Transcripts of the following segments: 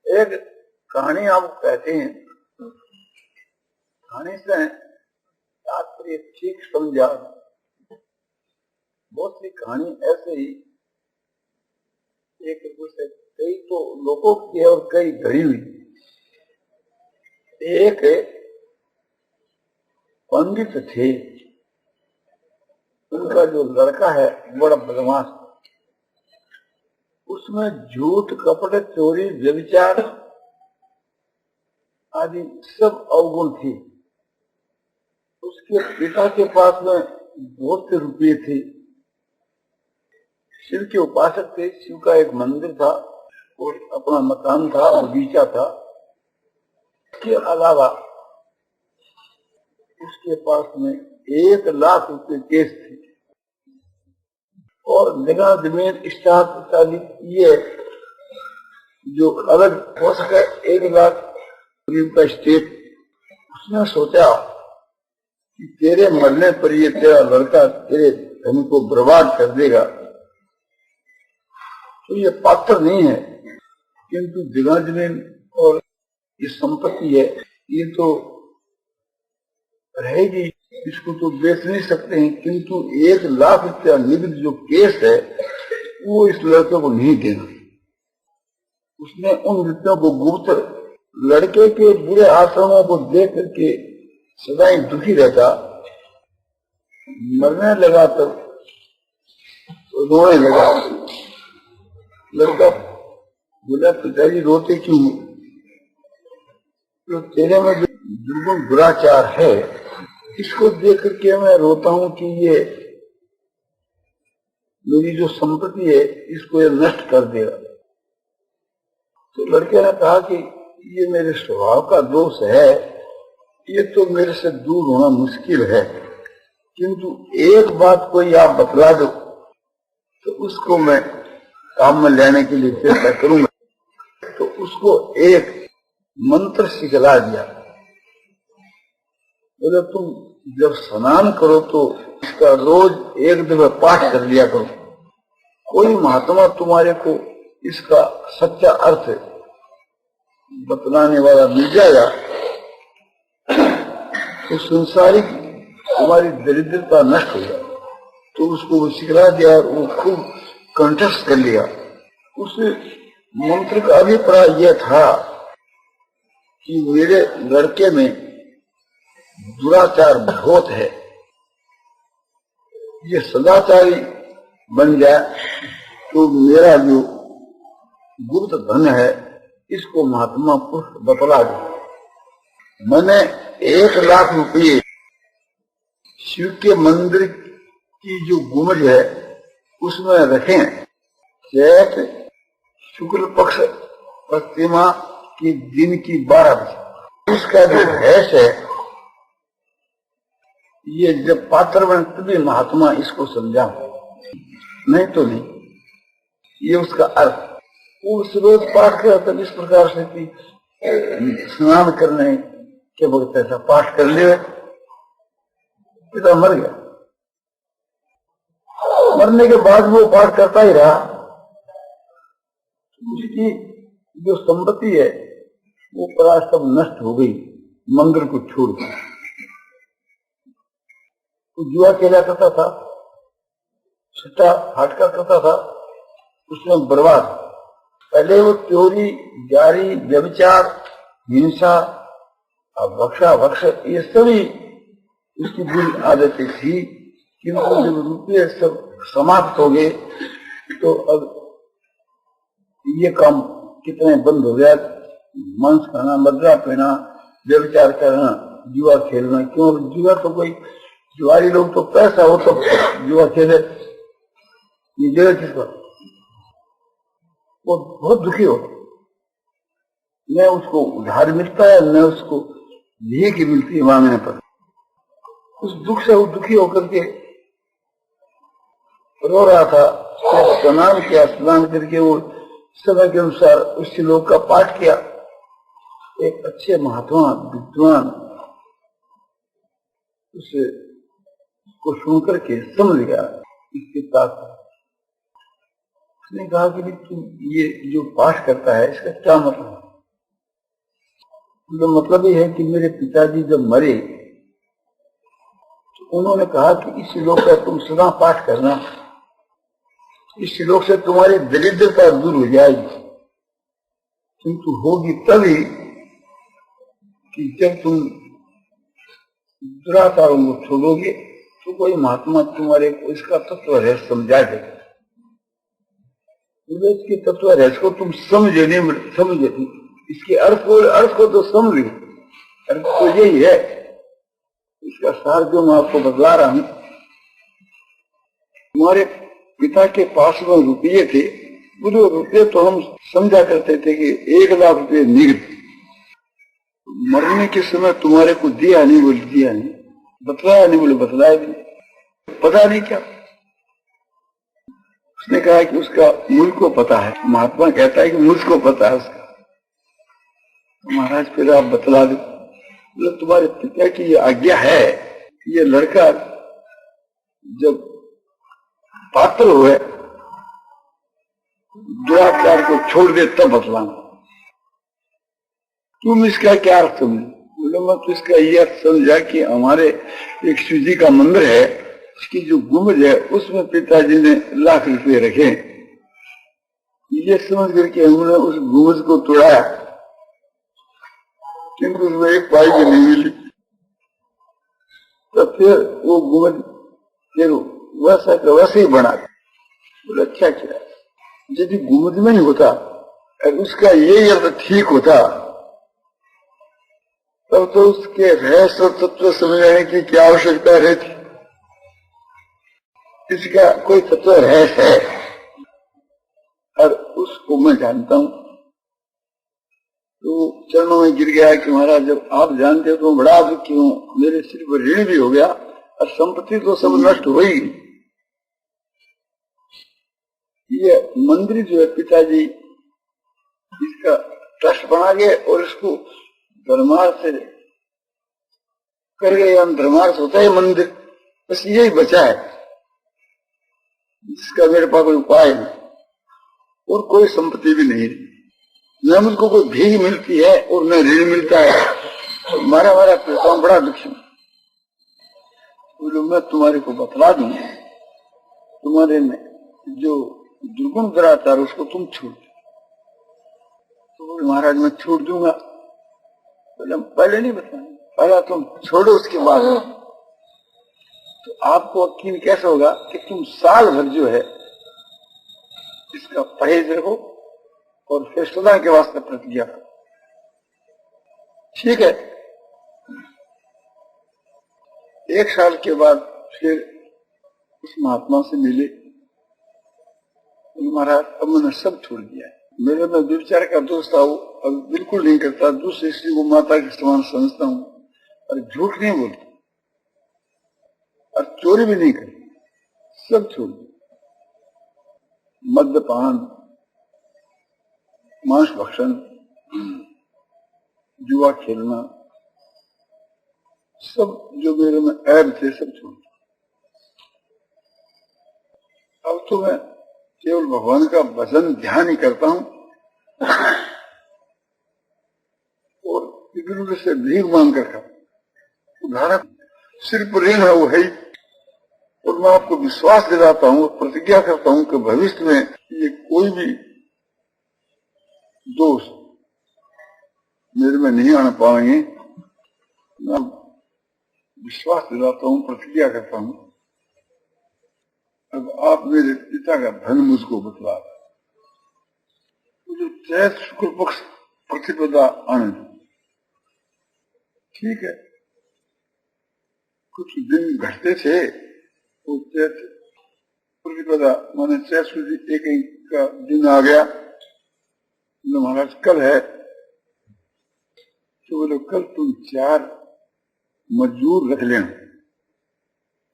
एक कहानी आप कहते हैं, कहानी से तात्पर्य ठीक समझा। बहुत सी कहानी ऐसे ही एक दूसरे कई तो लोगों की और कई घड़ी हुई। एक पंडित थे, उनका जो लड़का है बड़ा बदमाश, उसमें झूठ कपट चोरी व्यभिचार आदि सब अवगुण थी। उसके पिता के पास में बहुत से रुपये थे, शिव के उपासक थे, शिव का एक मंदिर था और अपना मकान था, बगीचा था। इसके अलावा उसके पास में 1 लाख रुपए केस थे और जगह जमीन स्टाक इत्यादि ये जो अलग हो सके 1 लाख का स्टेट। उसने सोचा कि तेरे मरने पर ये तेरा लड़का तेरे धन को बर्बाद कर देगा, तो ये पात्र नहीं है, किंतु जगह जमीन और ये संपत्ति है ये तो रहेगी, इसको तो बेच नहीं सकते हैं, किंतु 1 लाख रुपया निगत जो केस है वो इस लड़के को नहीं देना। उसने उन रुपयों को गुप्त लड़के के बुरे आचरणों को देख करके सदा ही दुखी रहता, मरने लगा तब रोने लगा। लड़का बोला, पिताजी रोते क्यों? तो तेरे में जो दुर्गुण दुराचार है इसको देख करके मैं रोता हूं कि ये मेरी जो संपत्ति है इसको ये नष्ट कर देगा। तो लड़के ने कहा कि ये मेरे स्वभाव का दोष है, ये तो मेरे से दूर होना मुश्किल है, किंतु एक बात कोई आप बतला दो तो उसको मैं काम में लेने के लिए चेष्टा करूंगा। तो उसको एक मंत्र सिखला दिया। बोले, तुम जब स्नान करो तो इसका रोज 1 दफा पाठ कर लिया करो, कोई महात्मा तुम्हारे को इसका सच्चा अर्थ बतलाने वाला मिल जाएगा तो संसारिक तुम्हारी दरिद्रता नष्ट हो जाए। तो उसको वो सिखला दिया और वो खूब कंठस्थ कर लिया। उस मंत्र का अभिप्राय यह था कि मेरे लड़के में दुराचार बहुत है, ये सदाचारी बन जाए तो मेरा जो गुप्त धन है इसको महात्मा पुरुष बतला दे। मैंने 1 लाख रुपये शिव के मंदिर की जो गुंबज है उसमें रखे, चैत शुक्ल पक्ष प्रतिमा की दिन की 12 बजे। उसका जो भैंस है ये जब पात्र बने तभी महात्मा इसको समझा, नहीं तो नहीं। ये उसका अर्थ। उस रोज पाठ किया तब इस प्रकार से कि स्नान करने के वक्त ऐसा पाठ कर ले, पिता मर गया। मरने के बाद वो पाठ करता ही रहा। उसकी जो संपत्ति है वो प्राय सब नष्ट हो गई, मंदिर को छोड़ दिया। तो जुआ खेला करता था, सट्टा फाटका करता था, उसमें बर्बाद। पहले वो चोरी, जारी, व्यभिचार, हिंसा, भक्षा भक्ष ये सभी उसकी बुरी आदतें थी, किंतु जब रुपये सब समाप्त हो गए तो अब ये काम कितने बंद हो गया। मांस खाना, मदरा पीना, व्यभिचार करना, जुआ खेलना। क्यों? जुआ तो कोई जुआरी लोग तो पैसा हो तो जुआ खेले, ये जगह किसका? वो बहुत दुखी हो, न उसको उधार मिलता है न उसको भीख ही मिलती है मांगने पर। उस दुख से वो दुखी होकर के रो रहा था। स्नान किया, स्नान करके वो समय के अनुसार उस श्लोक का पाठ किया। एक अच्छे महात्मा विद्वान उसे को सुनकर के समझ गया इसके तात्पर्य। उसने कहा कि तुम ये जो पाठ करता है इसका क्या मतलब है? तो मतलब ये है कि मेरे पिताजी जब मरे तो उन्होंने कहा कि इस श्लोक का तुम सदा पाठ करना, इस श्लोक से तुम्हारी दरिद्रता दूर हो जाएगी। किंतु होगी तभी कि जब तुम दुराचारों को छोड़ोगे तो कोई महात्मा तुम्हारे को इसका तत्व रहस्य समझा देगा। इसके तत्व रहस्य को तुम समझे नहीं, समझे इसके अर्थ को तो समझ, अर्थ तो यही है। इसका सार जो मैं आपको बतला रहा हूं, तुम्हारे पिता के पास में रुपये थे, वो रुपये तो हम समझा करते थे कि 1,00,000 रुपये निकट, मरने के समय तुम्हारे को दिया नहीं, बोले दिया नहीं, बतलाया नहीं, बोले बतलाया नहीं, पता नहीं क्या। उसने कहा कि उसका मुझको पता है। महात्मा कहता है कि मुझको पता है उसका। तो महाराज फिर आप बतला दो। बोले तुम्हारे पिता की ये आज्ञा है, ये लड़का जब पात्र हुए दुराचार को छोड़ दे तब बतलाना। तुम इसका क्या अर्थ समझे? बोले मैं तो इसका ये अर्थ समझा कि हमारे एक शिव जी का मंदिर है, उसकी जो गुंबद है उसमें पिताजी ने लाख रुपए रखे, ये समझ करके हमने उस गुंबद को तोड़ाया, किंतु उसमें एक पाई भी नहीं मिली। तो फिर वो गुंबद फिर वैसा का वैसे ही बना। बोले अच्छा क्या, यदि गुंबद में नहीं होता और उसका ये अर्थ ठीक होता तब तो उसके रहस्य तत्व समझने की क्या आवश्यकता रहती। इसका कोई तत्व रहस्य है और उसको मैं जानता हूं। तो चरणों में गिर गया कि महाराज जब आप जानते हो तो बड़ा दुखी हूं, मेरे सिर पर ऋण भी हो गया और संपत्ति तो सब नष्ट हो ही। ये मंदिर जो है पिताजी इसका ट्रस्ट बना गए और इसको धर्मार्थ से कर गए। हम धर्मार्थ होता है मंदिर, बस यही बचा है जिसका मेरे पास कोई उपाय नहीं और कोई संपत्ति भी नहीं, न मुझको कोई भीख मिलती है और न ऋण मिलता है। मारा पिता बड़ा दुखी हूं। बोलो मैं तुम्हारे को बतला दूं, तुम्हारे में जो दुर्गुण दुराचार उसको तुम छोड़ दो। तो महाराज मैं छोड़ दूंगा। बोले पहले नहीं बताया, पहला तुम छोड़ो उसके बाद। तो आपको यकीन कैसे होगा कि तुम साल भर जो है इसका परहेज रखो और फिर सदा के वास्ते प्रतिज्ञा करो। ठीक है। 1 साल के बाद फिर उस महात्मा से मिले। महाराज अब मैंने सब छोड़ दिया है, मेरे में व्यभिचार का दोष था वो अब बिल्कुल नहीं करता, दूसरी स्त्री को माता के समान समझता हूँ और झूठ नहीं बोलता और चोरी भी नहीं करती, सब छोड़ दिया। मद्यपान, मांस भक्षण, जुआ खेलना, सब जो मेरे में ऐब थे सब छोड़ दिया। अब तो मैं केवल भगवान का भजन ध्यान ही करता हूं और इधर उधर से भीख मांग कर खाता। उदाहरण सिर्फ ऋण है वो है ही। और मैं आपको विश्वास दिलाता हूं, प्रतिज्ञा करता हूं कि भविष्य में ये कोई भी दोष मेरे में नहीं आने पाएंगे। मैं विश्वास दिलाता हूं, प्रतिज्ञा करता हूं। अब आप मेरे पिता का धन मुझको बतला, मुझे चैत शुक्ल पक्ष प्रतिपदा आने दो। ठीक है। कुछ दिन घटते थे तो चैत प्रतिपदा माने चैत शुक्ल एक का दिन आ गया। महाराज कल है तो बोले कल तुम 4 मजदूर रख लेना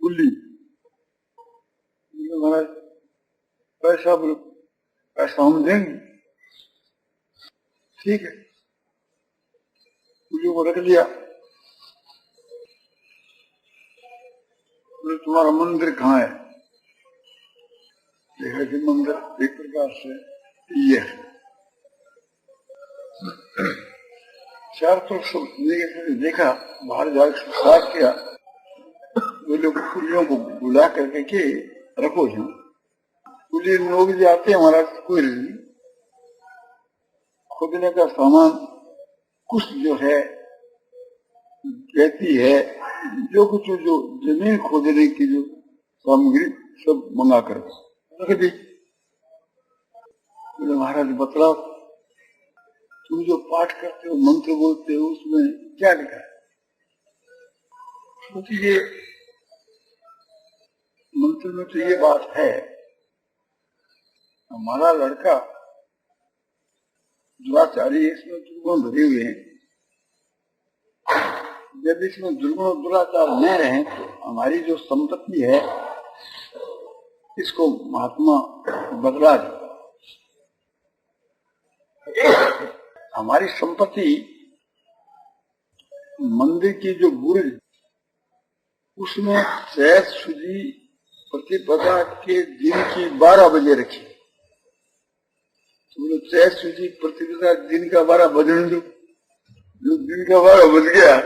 कुल्ली। महाराज पैसा, बोले पैसा हम देंगे। ठीक है, कुल्ली को रख लिया। बोले तुम्हारा मंदिर कहाँ है? देखा कि मंदिर एक प्रकार से ये है। चार तरफ देखा, बाहर जाकर साफ किया। वो लोग कुलियों को बुला करके के रखो यहाँ। कुली लोग जाते हैं हमारा कोई नहीं, खोदने का सामान कुछ जो है कहती है, जो कुछ जो जमीन खोदने की जो सामग्री सब मंगा कर रख दी। बोले महाराज बतलाओ, तुम जो पाठ करते हो, मंत्र बोलते हो, उसमें क्या लिखा है? तो ये मंत्र में तो ये बात है, हमारा लड़का दुराचारी, इसमें दुर्गुण भरे हुए हैं। जब इसमें दुर्गुण दुराचार न रहे तो हमारी जो संपत्ति है इसको महात्मा बदला दे। हमारी संपत्ति मंदिर की जो बुर्ज, उसमें सहज सुजी प्रतिपदा के दिन की 12 बजे रखी। तो सहज सुजी प्रतिपदा दिन का 12 बजने दो। जो दिन का 12 बज गया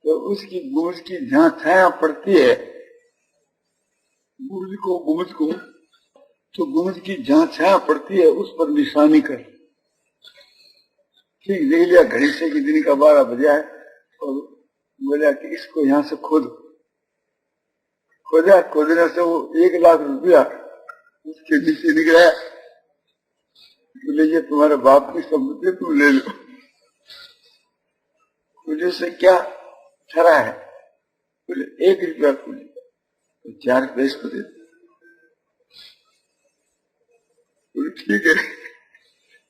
तो उसकी गुमज की जहां छाया पड़ती है, गुमज को तो गुमज की जहां छाया पड़ती है उस पर निशानी कर। ठीक देख लिया घड़ी से कि दिन का 12 बजा है, और बोला कि इसको यहाँ से खोदो। खोदा, खोदने से वो 1 लाख रुपया उसके नीचे निकला। बोले ये तुम्हारे बाप की संपत्ति, तुम ले लो। बोले से क्या ठहरा है? बोले 1 रुपया खोले तो 4 पैसे को दे। बोले ठीक है,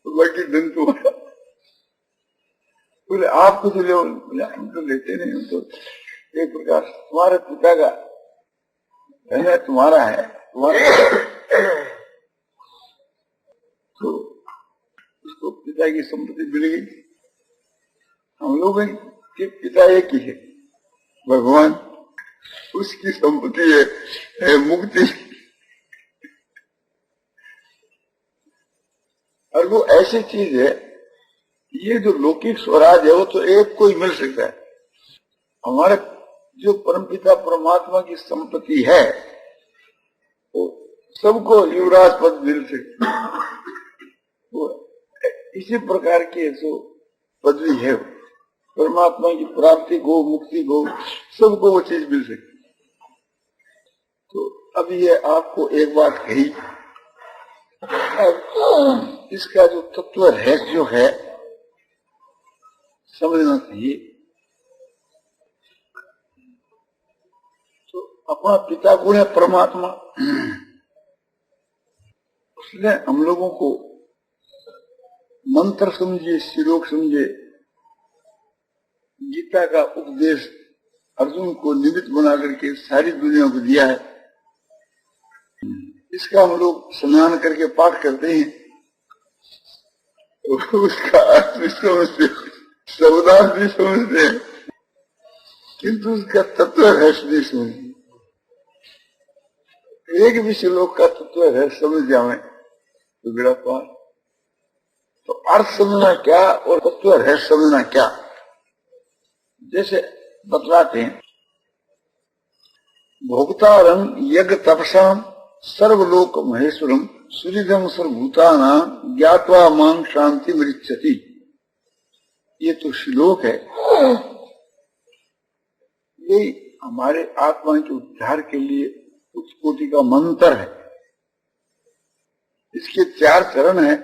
तो बाकी धन तुम्हारा। बोले आप कुछ ले? बोले हम तो लेते नहीं, हम तो एक प्रकार तुम्हारे पिता का धन है, तुम्हारा है, तुम्हारा। तो उसको पिता की संपत्ति मिल गई। हम लोग के पिता एक ही है, भगवान, उसकी संपत्ति है मुक्ति। और वो ऐसी चीज है, ये जो लौकिक स्वराज है वो तो एक को ही मिल सकता है। हमारे जो परमपिता परमात्मा की संपत्ति है वो सबको युवराज पद मिल सकती है। वो इसी प्रकार की जो पदवी है, परमात्मा की प्राप्ति को, मुक्ति को, सबको वो चीज मिल सकती है। तो अब ये आपको एक बात कही, अब इसका जो तत्व है जो है समझना चाहिए। तो अपना पिता गुण है परमात्मा, उसने हम लोगों को मंत्र समझिए, श्लोक समझे, गीता का उपदेश अर्जुन को निमित्त बना करके सारी दुनिया को दिया है। इसका हम लोग स्नान करके पाठ करते हैं, उसका अर्थ भी समझते, शब्दार्थ भी समझते हैं, किंतु उसका तत्व रहस्य नहीं समझते। एक भी श्लोक का तत्व रहस्य समझ जाए तो बेड़ा पार। तो अर्थ समझना क्या और तत्व रहस्य समझना क्या, जैसे बतलाते हैं, भोक्तारं यज्ञ तपसाम सर्वलोक महेश्वरम सुहृदं सर्वभूतानां ज्ञात्वा मां शांति मृच्छति। ये तो श्लोक है, ये हमारे आत्मा के उद्धार के लिए उच्च कोटि का मंत्र है। इसके 4 चरण है।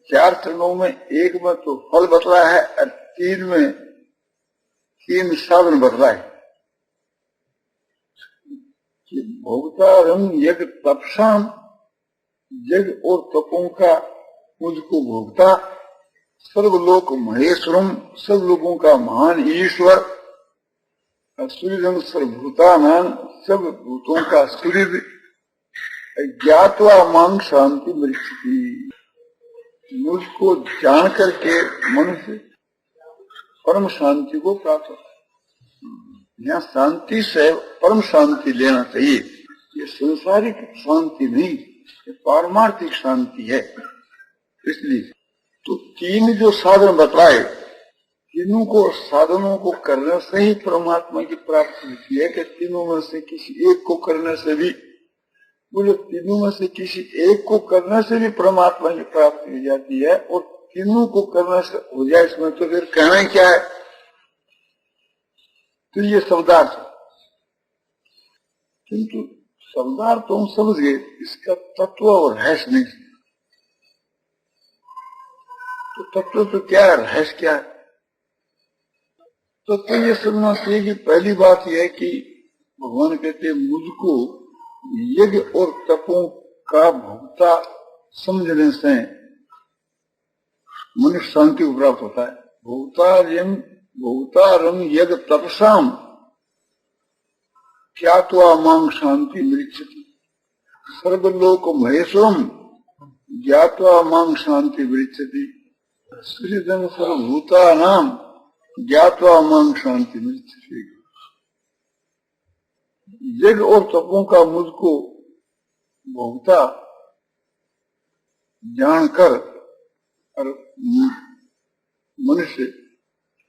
4 चरणों में एक में तो फल बतला है और 3 में 3 साधन बतला है। भोक्तारं यज्ञ तपसाम, यज्ञ और तपों का मुझको भोगता, सर्वलोक महेश्वरम, सब लोगों का महान ईश्वर, सूर्यजन सर्वभूतानां, सब भूतों का सूर्य, ज्ञात्वा मांग शांति मृक्षति, मुझको जान करके मनुष्य परम शांति को प्राप्त होता है। यहाँ शांति से परम शांति लेना चाहिए। ये संसारिक शांति नहीं, ये पारमार्थिक शांति है। इसलिए तो तीन जो साधन बतलाए, तीनों को साधनों को करने से ही परमात्मा की प्राप्ति होती है कि तीनों में से किसी एक को करने से भी, बोले तीनों में से किसी एक को करने से भी परमात्मा की प्राप्ति हो जाती है, और तीनों को करने से हो जाए, इसमें तो फिर कहना क्या है। तो ये शब्दार्थ, किंतु शब्दार्थ तो हम समझ गए, इसका तत्व और रहस्य नहीं। तो तत्व तो क्या है, रहस्य क्या है? तो ये समझना चाहिए कि पहली बात यह है कि भगवान कहते हैं मुझको यज्ञ और तपों का भोक्ता समझने से मनुष्य शांति को प्राप्त होता है। भोक्तारम यज्ञ तपसाम क्या तो मांग शांति मृक्षति, सर्वलोक महेश्वरम ज्ञात्वा मांग शांति मृक्षति, सूर्यजन सर्वभूतानां ज्ञात्वा मांग शांति मृक्षति। यज्ञ और तपों का मुझको भोक्ता जानकर और मनुष्य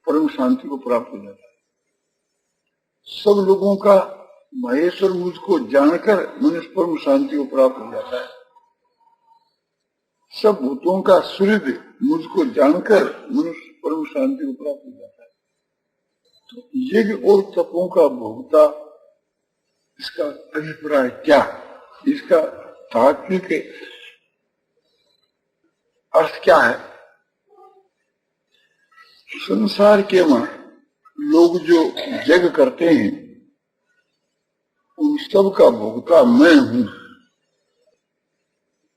परम शांति को प्राप्त हो जाता है। सब लोगों का महेश्वर मुझको जानकर मनुष्य परम शांति को प्राप्त हो जाता है। सब भूतों का सूर्य मुझको जानकर मनुष्य परम शांति को प्राप्त हो जाता है। तो यज्ञ और तपों का भोक्ता, इसका अभिप्राय क्या, इसका तात्विक अर्थ क्या है? संसार के में लोग जो यज्ञ करते हैं उन सब का भोक्ता मैं हूं।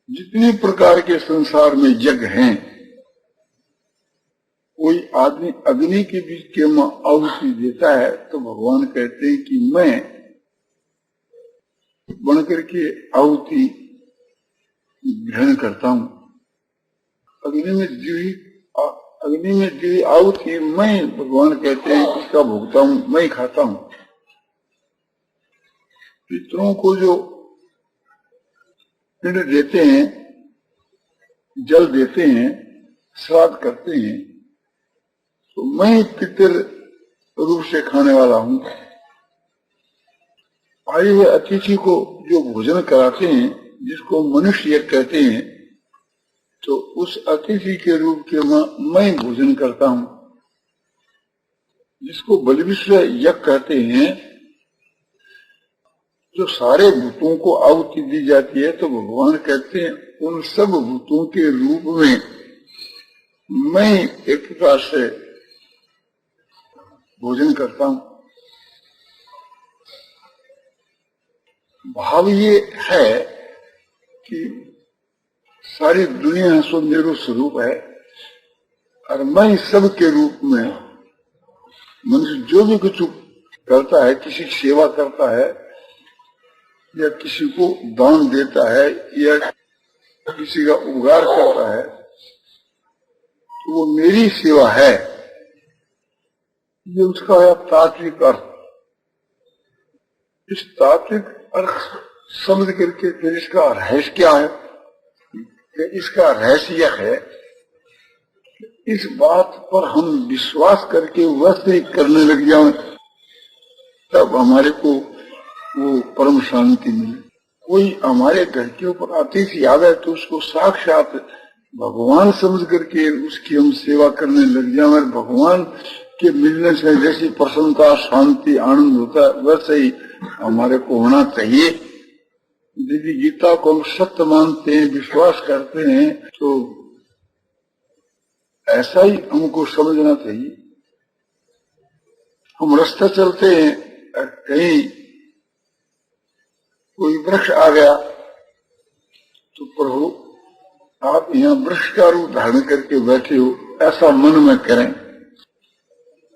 जितने प्रकार के संसार में यज्ञ हैं, कोई आदमी अग्नि के बीच के में आहुति देता है तो भगवान कहते हैं कि मैं बनकर के आहुति ग्रहण करता हूं। अग्नि में दी आहुति मैं, भगवान कहते हैं इसका भोगता हूं, मैं खाता हूं। पितरों को जो पिंड देते हैं, जल देते हैं, श्राद्ध करते हैं, तो मैं पितर रूप से खाने वाला हूं। आए हुए अतिथि को जो भोजन कराते हैं, जिसको मनुष्य कहते हैं, तो उस अतिथि के रूप के मैं भोजन करता हूं। जिसको बलिविश्व यज्ञ कहते हैं, जो सारे भूतों को आहुति दी जाती है, तो भगवान कहते हैं उन सब भूतों के रूप में मैं एक प्रकार से भोजन करता हूं। भाव ये है कि सारी दुनिया सुंदर स्वरूप है और मैं सब के रूप में मनुष्य जो भी कुछ करता है, किसी की सेवा करता है या किसी को दान देता है या किसी का उपकार करता है, तो वो मेरी सेवा है। ये उसका है तात्विक अर्थ। इस तात्विक अर्थ समझ करके फिर इसका रहस्य क्या है? इसका रहस्य यह है, इस बात पर हम विश्वास करके वैसे करने लग जाए, तब हमारे को वो परम शांति मिले। कोई हमारे घर के ऊपर अतिथि आ गए तो उसको साक्षात भगवान समझ करके उसकी हम सेवा करने लग जाए, और भगवान के मिलने से जैसी प्रसन्नता, शांति, आनंद होता है, वैसे ही हमारे को होना चाहिए। यदि गीता को हम सत्य मानते हैं, विश्वास करते हैं, तो ऐसा ही हमको समझना चाहिए। हम रास्ते चलते हैं, कहीं कोई वृक्ष आ गया तो प्रभु आप यहाँ वृक्ष का रूप धारण करके बैठे हो, ऐसा मन में करें।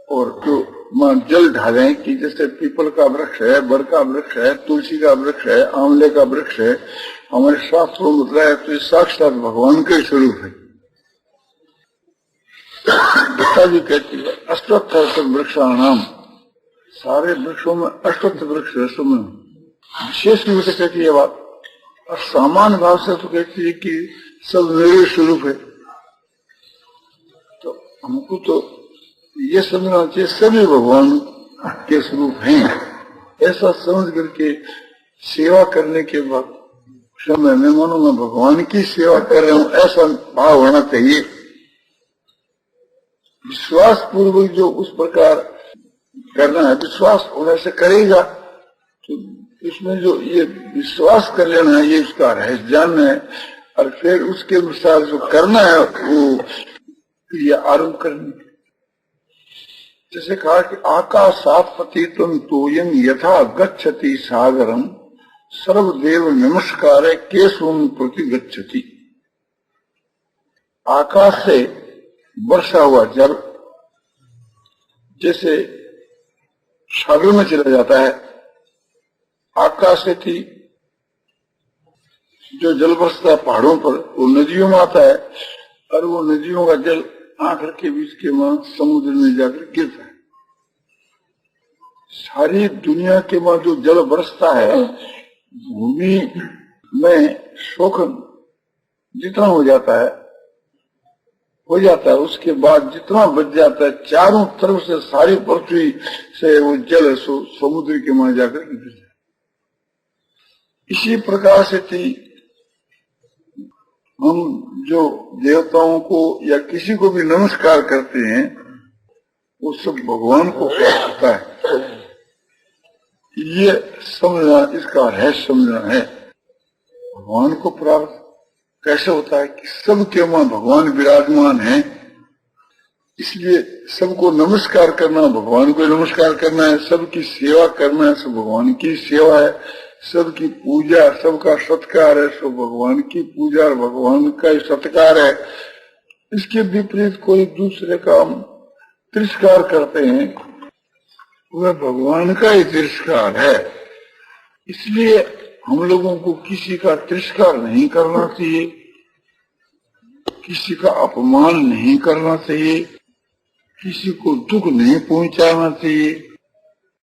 और जो जल ढालें कि जैसे पीपल का वृक्ष है, बर का वृक्ष है, तुलसी का वृक्ष है, आंवले का वृक्ष है, हमारे शास्त्रों में बताया तो ये साक्षात भगवान के स्वरूप है। गीता भी कहती है अश्वत्थ वृक्षाणाम, सारे वृक्षों में अश्वत्थ वृक्ष है। सुन विशेष रूप से कहती है बात, और सामान्य भाव से तो कहती है कि सब मेरे स्वरूप है। तो हमको तो ये समझना चाहिए सभी भगवान के स्वरूप हैं। ऐसा समझ करके सेवा करने के बाद समय में मानो मैं भगवान की सेवा कर रहा हूं, ऐसा भाव होना चाहिए। विश्वास पूर्वक जो उस प्रकार करना है, विश्वास होने से करेगा तो इसमें जो ये विश्वास कर लेना है, ये उसका रहस्य जानना है, और फिर उसके अनुसार जो करना है वो ये आरंभ करने। जैसे कहा कि आकाशात् पतितं तोयं यथा गच्छति सागरम सर्वदेव नमस्कार केशवं प्रति गच्छति। आकाश से वर्षा हुआ जल जैसे सागर में चला जाता है, आकाश से थी जो जल बरसता है पहाड़ों पर वो नदियों में आता है, और वो नदियों का जल आंखों के बीच के वहां समुद्र में जाकर गिरता है। सारी दुनिया के वहां जो जल बरसता है, भूमि में शोषण जितना हो जाता है, उसके बाद जितना बच जाता है चारों तरफ से सारी पृथ्वी से वो जल समुद्र के वहां जाकर गिरता है। इसी प्रकार से थी हम जो देवताओं को या किसी को भी नमस्कार करते हैं वो सब भगवान को प्राप्त होता है। ये समझना, इसका रहस्य समझना है। भगवान को प्राप्त कैसे होता है कि सबके वहां भगवान विराजमान है, इसलिए सबको नमस्कार करना, भगवान को नमस्कार करना है, सबकी सेवा करना है, सब भगवान की सेवा है, सबकी पूजा, सबका सत्कार है, सब भगवान की पूजा और भगवान का ही सत्कार है। इसके विपरीत कोई दूसरे का तिरस्कार करते हैं, वह भगवान का ही तिरस्कार है। इसलिए हम लोगों को किसी का तिरस्कार नहीं करना चाहिए, किसी का अपमान नहीं करना चाहिए, किसी को दुख नहीं पहुंचाना चाहिए।